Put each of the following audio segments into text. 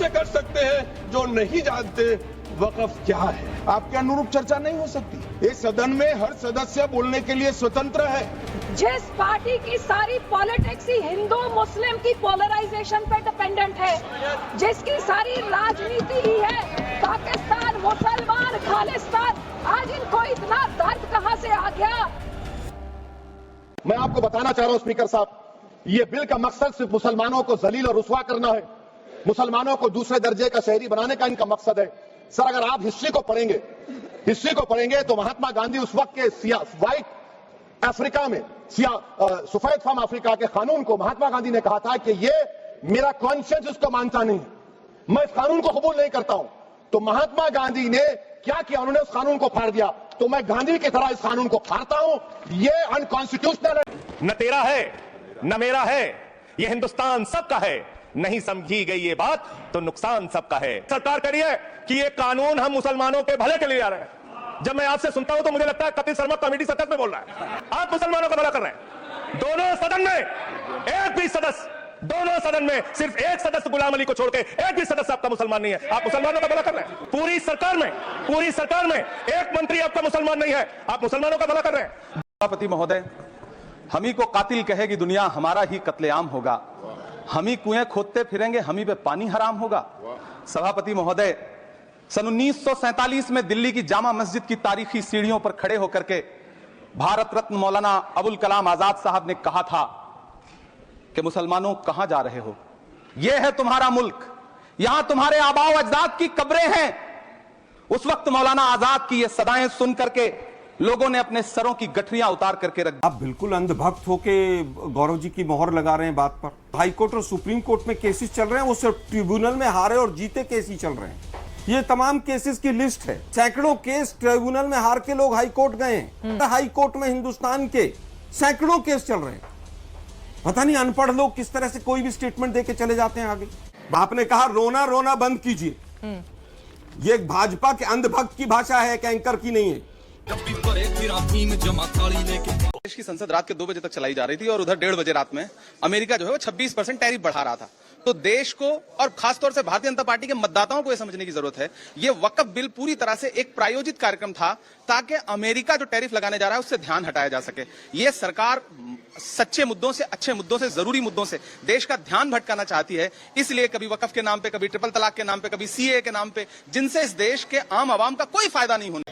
से कर सकते हैं जो नहीं जानते वक्फ क्या है। आपके अनुरूप चर्चा नहीं हो सकती। इस सदन में हर सदस्य बोलने के लिए स्वतंत्र है। जिस पार्टी की सारी पॉलिटिक्स ही हिंदू मुस्लिम की पोलराइजेशन पे डिपेंडेंट है, जिसकी सारी राजनीति ही है पाकिस्तान मुसलमान खालिस्तान, आज इनको इतना दर्द कहां से आ गया? मैं आपको बताना चाह रहा हूं स्पीकर साहब, ये बिल का मकसद सिर्फ मुसलमानों को जलील और रुस्वा करना है, मुसलमानों को दूसरे दर्जे का शहरी बनाने का इनका मकसद है। सर, अगर आप हिस्ट्री को पढ़ेंगे तो महात्मा गांधी उस वक्त के व्हाइट अफ्रीका में सफेद फार्म अफ्रीका के कानून को महात्मा गांधी ने कहा था कि ये मेरा कॉन्शियंस उसको मानता नहीं, मैं इस कानून को कबूल नहीं करता हूं। तो महात्मा गांधी ने क्या किया, उन्होंने उस कानून को फाड़ दिया। तो मैं गांधी की तरह इस कानून को फाड़ता हूं, ये अनकॉन्स्टिट्यूशनल है। न तेरा है न मेरा है, ये हिंदुस्तान सबका है। नहीं समझी गई ये बात तो नुकसान सबका है। सरकार कह रही है कि ये कानून हम मुसलमानों के भले के लिए आ रहे हैं। जब मैं आपसे सुनता हूं तो मुझे लगता है कपिल शर्मा कमेटी सदस्य में बोल रहा है। आप मुसलमानों का भला कर रहे हैं। दोनों सदन में एक भी सदस्य, दोनों सदन में सिर्फ एक सदस्य गुलाम अली को छोड़ के एक भी सदस्य आपका मुसलमान नहीं है। आप मुसलमानों का भला कर रहे हैं। पूरी सरकार में एक मंत्री आपका मुसलमान नहीं है। आप मुसलमानों का भला कर रहे हैं। सभापति महोदय, हम ही को कातिल कहेगी दुनिया, हमारा ही कत्लेआम होगा। हम ही कुएं खोदते फिरेंगे, हम ही पे पानी हराम होगा। सभापति महोदय, सन 1947 में दिल्ली की जामा मस्जिद की तारीखी सीढ़ियों पर खड़े होकर के भारत रत्न मौलाना अबुल कलाम आजाद साहब ने कहा था कि मुसलमानों कहां जा रहे हो, यह है तुम्हारा मुल्क, यहां तुम्हारे आबाओ अजदाद की कब्रें हैं। उस वक्त मौलाना आजाद की ये सदाएं सुन करके लोगों ने अपने सरों की गठरियां उतार करके रख। आप बिल्कुल अंधभक्त होके गौरव जी की मोहर लगा रहे हैं बात पर। हाई कोर्ट और सुप्रीम कोर्ट में केसेस चल रहे हैं, वो सिर्फ ट्रिब्यूनल में हारे और जीते केस ही चल रहे हैं। ये तमाम केसेस की लिस्ट है। सैकड़ों केस ट्रिब्यूनल में हार के लोग हाई कोर्ट गए हैं। हाई कोर्ट में हिंदुस्तान के सैकड़ों केस चल रहे हैं। पता नहीं अनपढ़ लोग किस तरह से कोई भी स्टेटमेंट देके चले जाते हैं आगे। आपने कहा रोना रोना बंद कीजिए, ये भाजपा के अंधभक्त की भाषा है, एंकर की नहीं है। देश की संसद रात के 2 बजे तक चलाई जा रही थी और उधर 1:30 बजे रात में अमेरिका जो है वो 26% टैरिफ बढ़ा रहा था। तो देश को और खासतौर से भारतीय जनता पार्टी के मतदाताओं को यह समझने की जरूरत है, ये वक्फ बिल पूरी तरह से एक प्रायोजित कार्यक्रम था ताकि अमेरिका जो टैरिफ लगाने जा रहा है उससे ध्यान हटाया जा सके। ये सरकार सच्चे मुद्दों से, अच्छे मुद्दों से, जरूरी मुद्दों से देश का ध्यान भटकाना चाहती है। इसलिए कभी वक्फ के नाम पे, कभी ट्रिपल तलाक के नाम पे, कभी सीए के नाम पे, जिनसे इस देश के आम आवाम का कोई फायदा नहीं होना।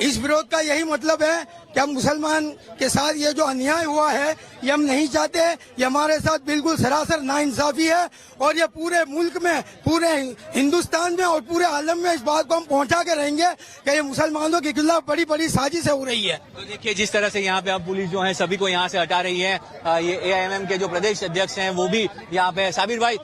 इस विरोध का यही मतलब है कि हम मुसलमान के साथ ये जो अन्याय हुआ है ये हम नहीं चाहते। ये हमारे साथ बिल्कुल सरासर नाइंसाफी है और ये पूरे मुल्क में, पूरे हिंदुस्तान में और पूरे आलम में इस बात को हम पहुंचा के रहेंगे कि ये मुसलमानों के खिलाफ बड़ी बड़ी साजिश हो रही है। तो देखिए जिस तरह से यहाँ पे अब पुलिस जो है सभी को यहाँ से हटा रही है, ये AIMM के जो प्रदेश अध्यक्ष हैं वो भी यहाँ पे, साबिर भाई